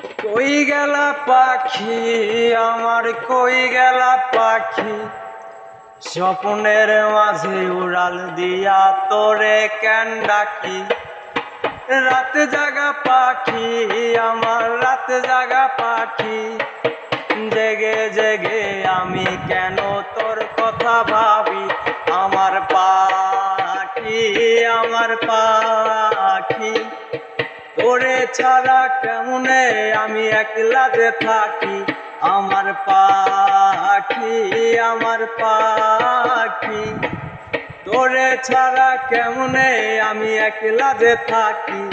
কই গেলা পাখি আমার, কই গেলা পাখি, স্বপ্নের মাঝে উড়াল দিয়া তোরে কেন ডাকি। রাত জাগা পাখি আমার, রাত জাগা পাখি, জেগে জেগে আমি কেন তোর কথা ভাবি। আমার পাখি, আমার পাখি, তোরে ছাড়া কেমনে আমি একলা যে থাকি। আমার পাখি, আমার পাখি, তোরে ছাড়া কেমনে আমি একলা যে থাকি।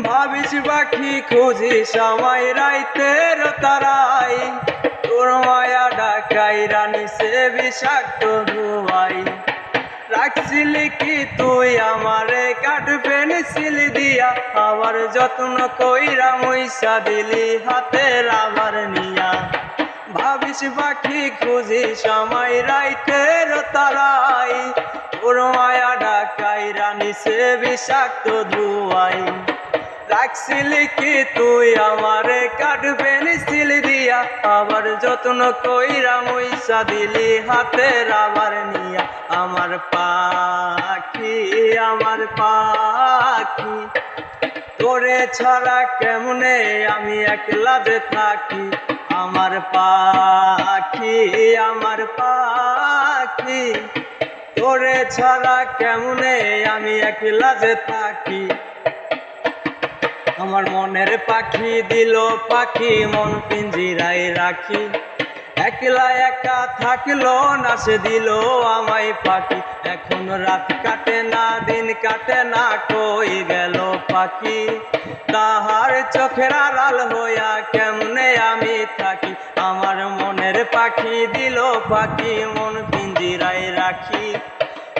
ভাবিস পাখি খুঁজিস আমায় রাইতের তারাই, তোর মায়া ডাকাই রানী সে বিষাক্ত ধুয়াই। রাখছিলি কি তুই আমারে কাঠ পেন্সিল দিয়া, আবার যত্ন কইরা মইসা দিলি হাতের আবার নিয়া। ভাবিস পাখি খুঁজিস আমায় রাইতের তারাই, তোর মায়া ডাকাই রানী সে বিষাক্ত ধুয়াই। রাখছিলি কি তুই আমারে কাঠ পেন্সিল দিয়া, আবার যত্ন কইরা মইসা দিলি হাতের আবার নিয়া। আমার পাখি, আমার পাখি, তোরে ছাড়া কেমনে আমি একলা যে থাকি। আমার পাখি, আমার পাখি, তোরে ছাড়া কেমনে আমি একলা যে থাকি। আমার মনের পাখি দিল পাখি মন পিঞ্জিরায় রাখি, একলা একা থাকলো না সে দিল আমায় পাখি। এখন রাত কাটে না দিন কাটে না, কই গেল পাখি। তাহার চোখের আড়াল হইয়া কেমনে আমি থাকি। আমার মনের পাখি দিল পাখি মন পিঞ্জিরায় রাখি,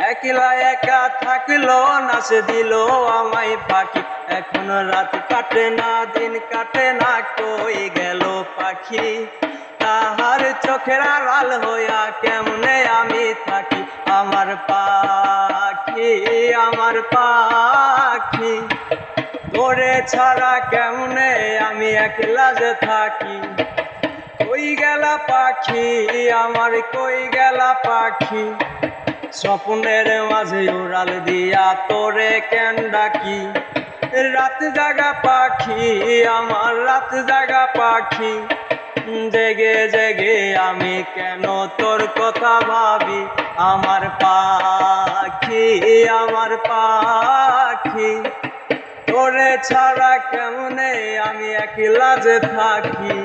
একলা একা থাকলো না সে দিল আমায় পাখি। এখন রাত কাটে না দিন কাটে না, কই গেল পাখি। তাহার চোখের আড়াল হইয়া কেমনে আমি থাকি। আমার পাখি, আমার পাখি, তোরে ছাড়া কেমনে আমি একলা যে থাকি। কই গেলা পাখি আমার, কই গেলা পাখি, স্বপ্নের মাঝে উড়াল দিয়া তোরে কেন ডাকি। রাত জাগা পাখি আমার, রাত জাগা পাখি, জেগে জেগে আমি কেন তোর কথা ভাবি। আমার পাখি, আমার পাখি, তোরে ছাড়া কেমনে আমি একলা যে থাকি।